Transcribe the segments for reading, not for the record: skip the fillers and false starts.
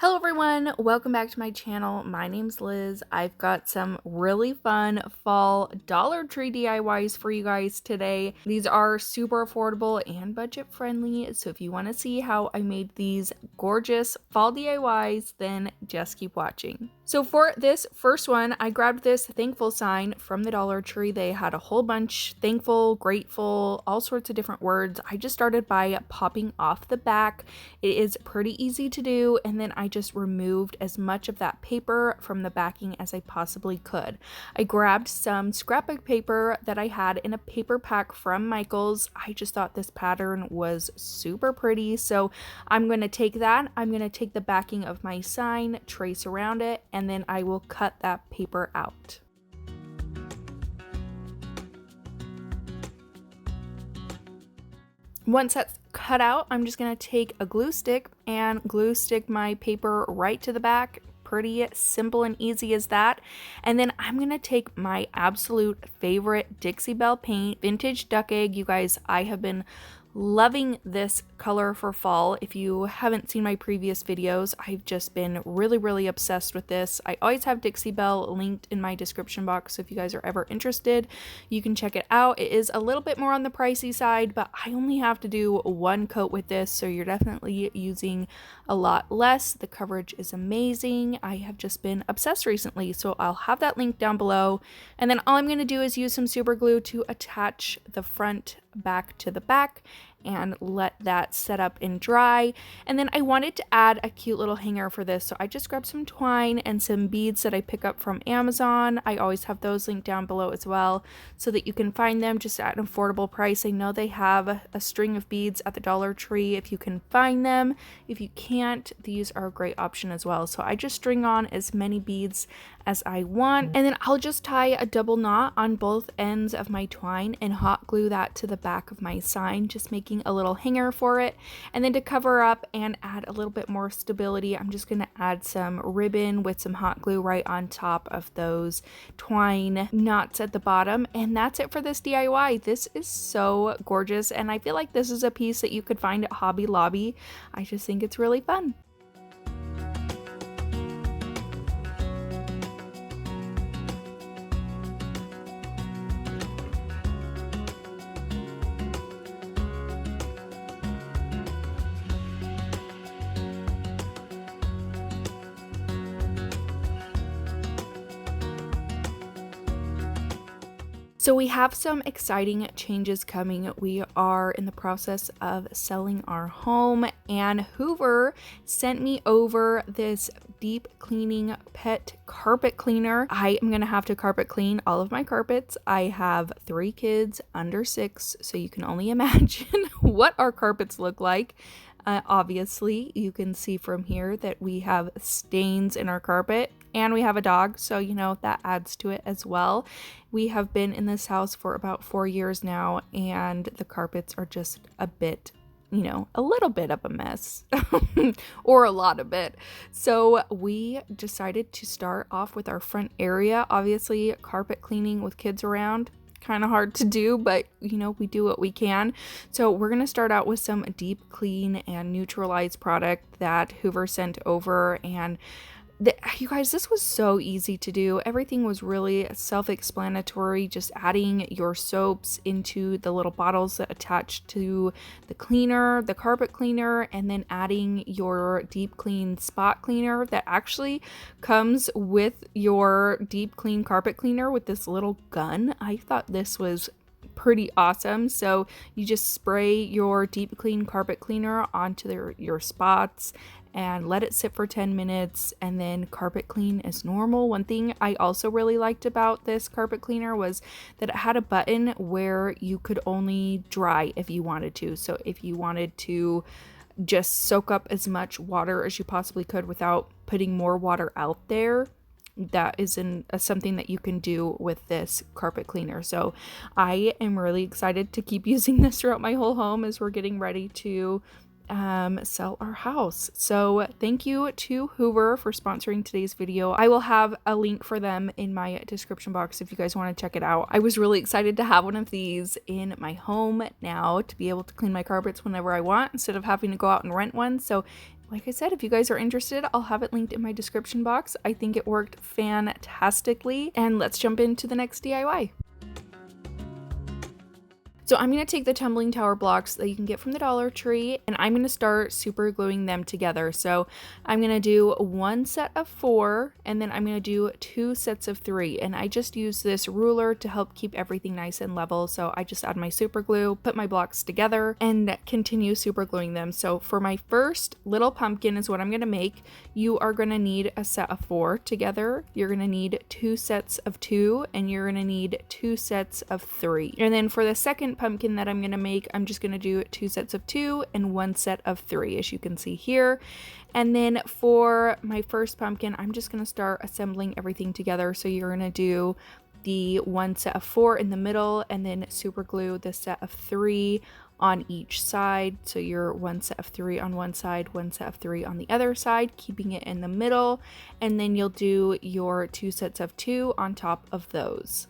Hello everyone, welcome back to my channel. My name's Liz. I've got some really fun fall Dollar Tree DIYs for you guys today. These are super affordable and budget friendly, so if you want to see how I made these gorgeous fall DIYs, then just keep watching. So for this first one, I grabbed this thankful sign from the Dollar Tree. They had a whole bunch, thankful, grateful, all sorts of different words. I just started by popping off the back. It is pretty easy to do, and then I just removed as much of that paper from the backing as I possibly could. I grabbed some scrapbook paper that I had in a paper pack from Michael's. I just thought this pattern was super pretty, so I'm going to take that. I'm going to take the backing of my sign, trace around it, and then I will cut that paper out. Once that's cut out, I'm just going to take a glue stick and glue stick my paper right to the back. Pretty simple and easy as that. And then I'm going to take my absolute favorite Dixie Belle paint, Vintage Duck Egg. You guys, I have been loving this color for fall. If you haven't seen my previous videos, I've just been really obsessed with this. I always have Dixie Belle linked in my description box, so if you guys are ever interested, you can check it out. It is a little bit more on the pricey side, but I only have to do one coat with this, so you're definitely using a lot less. The coverage is amazing. I have just been obsessed recently, so I'll have that link down below. And then all I'm going to do is use some super glue to attach the front back to the back and let that set up and dry. And then I wanted to add a cute little hanger for this, so I just grabbed some twine and some beads that I pick up from Amazon. I always have those linked down below as well, so that you can find them just at an affordable price. I know they have a string of beads at the Dollar Tree if you can find them. If you can't, these are a great option as well. So I just string on as many beads as I want, and then I'll just tie a double knot on both ends of my twine and hot glue that to the back of my sign, just making a little hanger for it. And then to cover up and add a little bit more stability, I'm just going to add some ribbon with some hot glue right on top of those twine knots at the bottom. And that's it for this DIY. This is so gorgeous, and I feel like this is a piece that you could find at Hobby Lobby. I just think it's really fun. So we have some exciting changes coming. We are in the process of selling our home, and Hoover sent me over this deep cleaning pet carpet cleaner. I am going to have to carpet clean all of my carpets. I have 3 kids under 6, so you can only imagine what our carpets look like. Obviously, you can see from here that we have stains in our carpet, and we have a dog, so you know that adds to it as well. We have been in this house for about 4 years now, and the carpets are just a bit, you know, a little bit of a mess or a lot of it. So we decided to start off with our front area. Obviously, carpet cleaning with kids around, kind of hard to do, but you know, we do what we can. So we're going to start out with some deep clean and neutralized product that Hoover sent over, and you guys, this was so easy to do. Everything was really self-explanatory, just adding your soaps into the little bottles that attach to the cleaner, the carpet cleaner, and then adding your deep clean spot cleaner that actually comes with your deep clean carpet cleaner with this little gun. I thought this was pretty awesome. So you just spray your deep clean carpet cleaner onto your spots and let it sit for 10 minutes and then carpet clean as normal. One thing I also really liked about this carpet cleaner was that it had a button where you could only dry if you wanted to. So if you wanted to just soak up as much water as you possibly could without putting more water out there, that is something that you can do with this carpet cleaner. So I am really excited to keep using this throughout my whole home as we're getting ready to sell our house. So thank you to Hoover for sponsoring today's video. I will have a link for them in my description box if you guys want to check it out. I was really excited to have one of these in my home now to be able to clean my carpets whenever I want instead of having to go out and rent one. So like I said, if you guys are interested, I'll have it linked in my description box. I think it worked fantastically. And let's jump into the next DIY. So I'm going to take the tumbling tower blocks that you can get from the Dollar Tree, and I'm going to start super gluing them together. So I'm going to do one set of 4, and then I'm going to do 2 sets of 3. And I just use this ruler to help keep everything nice and level. So I just add my super glue, put my blocks together, and continue super gluing them. So for my first little pumpkin is what I'm going to make. You are going to need a set of 4 together. You're going to need 2 sets of 2, and you're going to need 2 sets of 3. And then for the second pumpkin that I'm going to make, I'm just going to do 2 sets of 2 and 1 set of 3, as you can see here. And then for my first pumpkin, I'm just going to start assembling everything together. So you're going to do the 1 set of 4 in the middle, and then super glue the set of 3 on each side. So you're 1 set of 3 on one side, 1 set of 3 on the other side, keeping it in the middle. And then you'll do your 2 sets of 2 on top of those.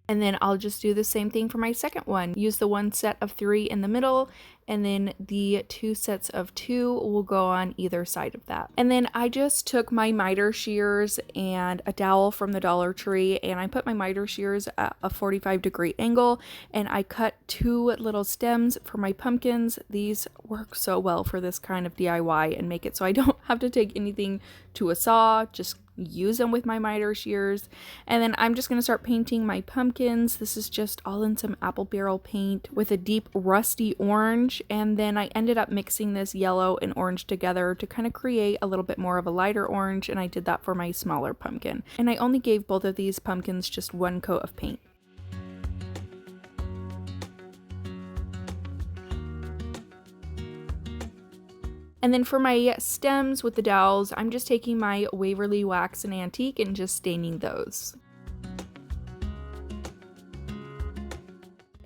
And then I'll just do the same thing for my second one. Use the 1 set of 3 in the middle, and then the 2 sets of 2 will go on either side of that. And then I just took my miter shears and a dowel from the Dollar Tree, and I put my miter shears at a 45-degree angle, and I cut 2 little stems for my pumpkins. These work so well for this kind of DIY and make it so I don't have to take anything to a saw, just use them with my miter shears. And then I'm just going to start painting my pumpkins. This is just all in some apple barrel paint with a deep rusty orange, and then I ended up mixing this yellow and orange together to kind of create a little bit more of a lighter orange, and I did that for my smaller pumpkin. And I only gave both of these pumpkins just 1 coat of paint. And then for my stems with the dowels, I'm just taking my Waverly Wax and Antique and just staining those.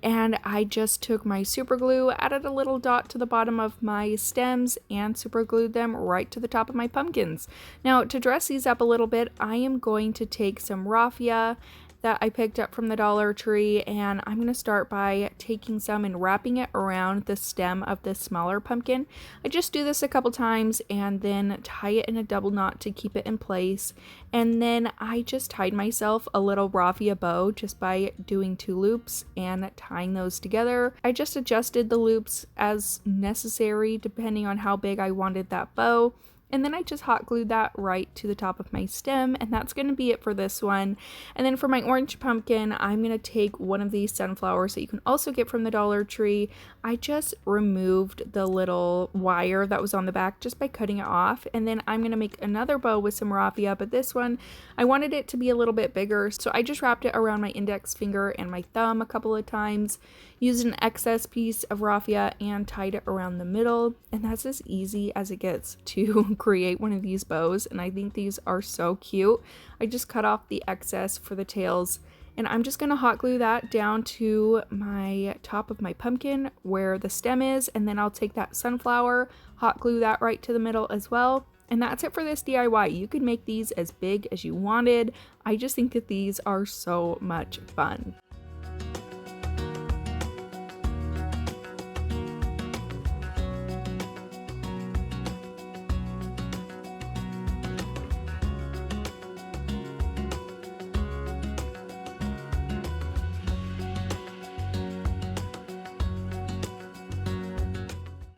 And I just took my super glue, added a little dot to the bottom of my stems, and super glued them right to the top of my pumpkins. Now, to dress these up a little bit, I am going to take some raffia that I picked up from the Dollar Tree, and I'm going to start by taking some and wrapping it around the stem of this smaller pumpkin. I just do this a couple times and then tie it in a double knot to keep it in place. And then I just tied myself a little raffia bow just by doing 2 loops and tying those together. I just adjusted the loops as necessary depending on how big I wanted that bow. And then I just hot glued that right to the top of my stem, and that's going to be it for this one. And then for my orange pumpkin, I'm going to take one of these sunflowers that you can also get from the Dollar Tree. I just removed the little wire that was on the back just by cutting it off. And then I'm going to make another bow with some raffia, but this one, I wanted it to be a little bit bigger. So I just wrapped it around my index finger and my thumb a couple of times, used an excess piece of raffia and tied it around the middle. And that's as easy as it gets to create one of these bows, and I think these are so cute. I just cut off the excess for the tails, and I'm just gonna hot glue that down to my top of my pumpkin where the stem is, and then I'll take that sunflower, hot glue that right to the middle as well. And that's it for this DIY. You could make these as big as you wanted. I just think that these are so much fun.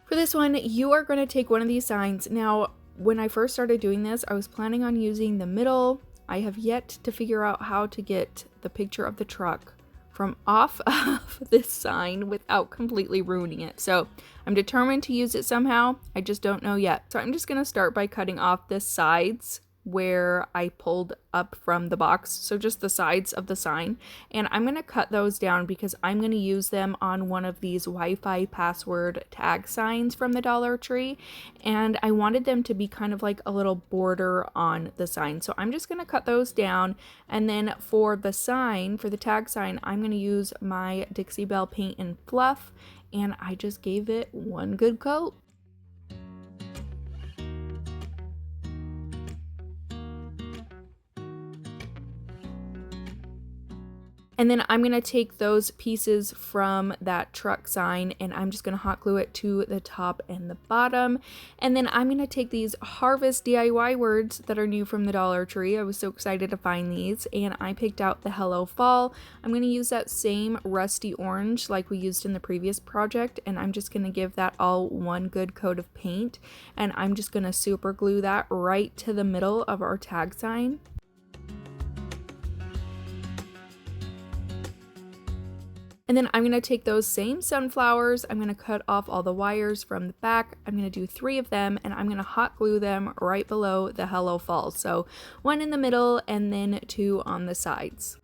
For this one, you are going to take one of these signs. Now, when I first started doing this, I was planning on using the middle. I have yet to figure out how to get the picture of the truck from off of this sign without completely ruining it. So I'm determined to use it somehow. I just don't know yet. So I'm just going to start by cutting off the sides where I pulled up from the box, so just the sides of the sign, and I'm going to cut those down because I'm going to use them on one of these Wi-Fi password tag signs from the Dollar Tree, and I wanted them to be kind of like a little border on the sign. So I'm just going to cut those down, and then for the sign, for the tag sign, I'm going to use my Dixie Belle paint in Fluff, and I just gave it one good coat. And then I'm going to take those pieces from that truck sign and I'm just going to hot glue it to the top and the bottom. And then I'm going to take these Harvest DIY words that are new from the Dollar Tree. I was so excited to find these, and I picked out the Hello Fall. I'm going to use that same rusty orange like we used in the previous project, and I'm just going to give that all one good coat of paint, and I'm just going to super glue that right to the middle of our tag sign. And then I'm going to take those same sunflowers, I'm going to cut off all the wires from the back, I'm going to do 3 of them, and I'm going to hot glue them right below the Hello Fall. So 1 in the middle and then 2 on the sides.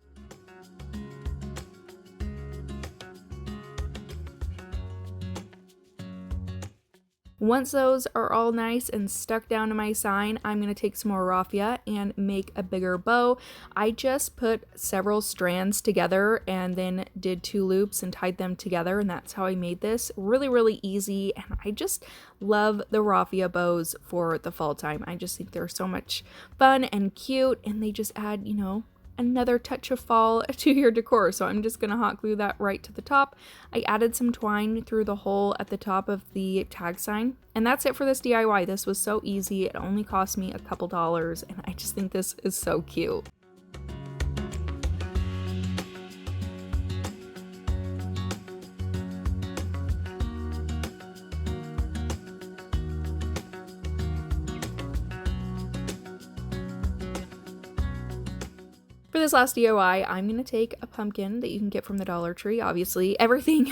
Once those are all nice and stuck down to my sign, I'm going to take some more raffia and make a bigger bow. I just put several strands together and then did 2 loops and tied them together, and that's how I made this. Really, really easy, and I just love the raffia bows for the fall time. I just think they're so much fun and cute, and they just add, you know, another touch of fall to your decor. So I'm just gonna hot glue that right to the top. I added some twine through the hole at the top of the tag sign, and that's it for this DIY. This was so easy. It only cost me a couple dollars, and I just think this is so cute. For this last DIY, I'm going to take a pumpkin that you can get from the Dollar Tree. Obviously, everything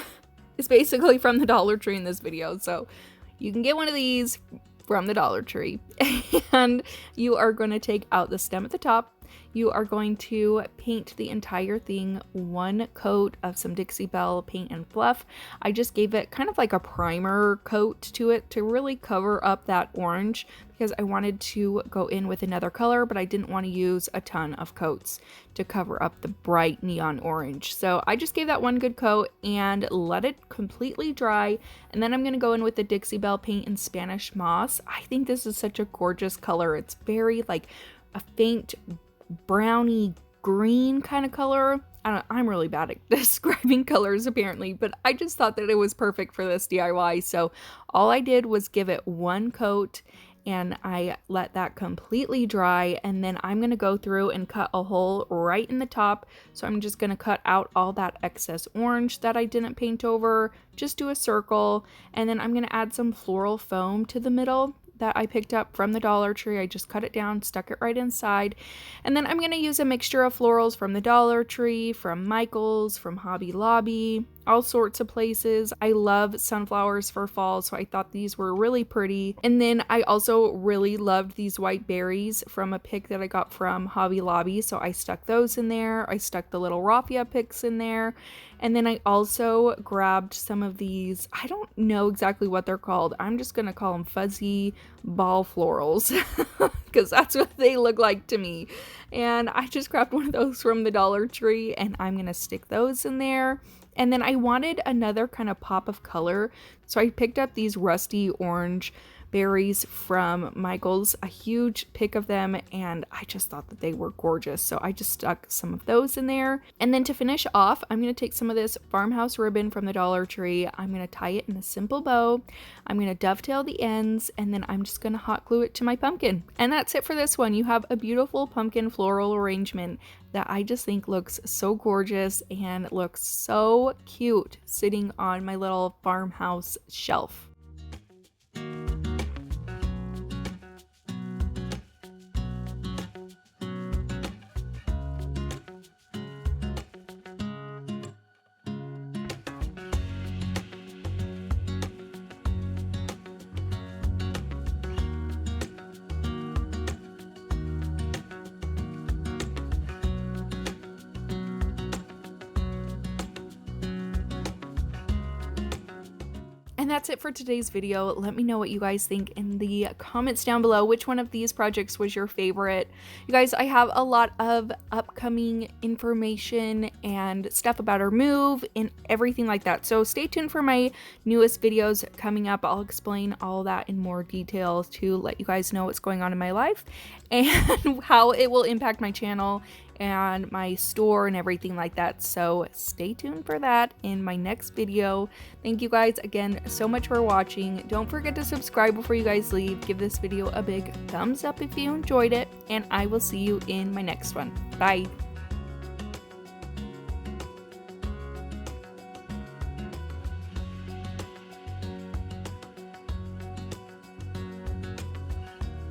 is basically from the Dollar Tree in this video, so you can get one of these from the Dollar Tree. And you are going to take out the stem at the top. You are going to paint the entire thing 1 coat of some Dixie Belle paint and fluff. I just gave it kind of like a primer coat to it to really cover up that orange, because I wanted to go in with another color, but I didn't want to use a ton of coats to cover up the bright neon orange. So I just gave that 1 good coat and let it completely dry. And then I'm going to go in with the Dixie Belle paint in Spanish moss. I think this is such a gorgeous color. It's very like a faint browny green kind of color. I'm really bad at describing colors apparently, but I just thought that it was perfect for this DIY. So all I did was give it 1 coat and I let that completely dry, and then I'm going to go through and cut a hole right in the top. So I'm just going to cut out all that excess orange that I didn't paint over, just do a circle, and then I'm going to add some floral foam to the middle that I picked up from the Dollar Tree. I just cut it down, stuck it right inside. And then I'm going to use a mixture of florals from the Dollar Tree, from Michael's, from Hobby Lobby, all sorts of places. I love sunflowers for fall, so I thought these were really pretty. And then I also really loved these white berries from a pick that I got from Hobby Lobby, so I stuck those in there. I stuck the little raffia picks in there. And then I also grabbed some of these, I don't know exactly what they're called. I'm just going to call them fuzzy ball florals because that's what they look like to me. And I just grabbed one of those from the Dollar Tree and I'm going to stick those in there. And then I wanted another kind of pop of color, so I picked up these rusty orange berries from Michael's, a huge pick of them, and I just thought that they were gorgeous, so I just stuck some of those in there. And then to finish off, I'm going to take some of this farmhouse ribbon from the Dollar Tree. I'm going to tie it in a simple bow. I'm going to dovetail the ends, and then I'm just going to hot glue it to my pumpkin. And that's it for this one. You have a beautiful pumpkin floral arrangement that I just think looks so gorgeous and looks so cute sitting on my little farmhouse shelf. And that's it for today's video. Let me know what you guys think in the comments down below. Which one of these projects was your favorite? You guys, I have a lot of upcoming information and stuff about our move and everything like that. So stay tuned for my newest videos coming up. I'll explain all that in more detail to let you guys know what's going on in my life and how it will impact my channel and my store and everything like that. So stay tuned for that in my next video. Thank you guys again so much for watching. Don't forget to subscribe before you guys leave. Give this video a big thumbs up if you enjoyed it, and I will see you in my next one. Bye.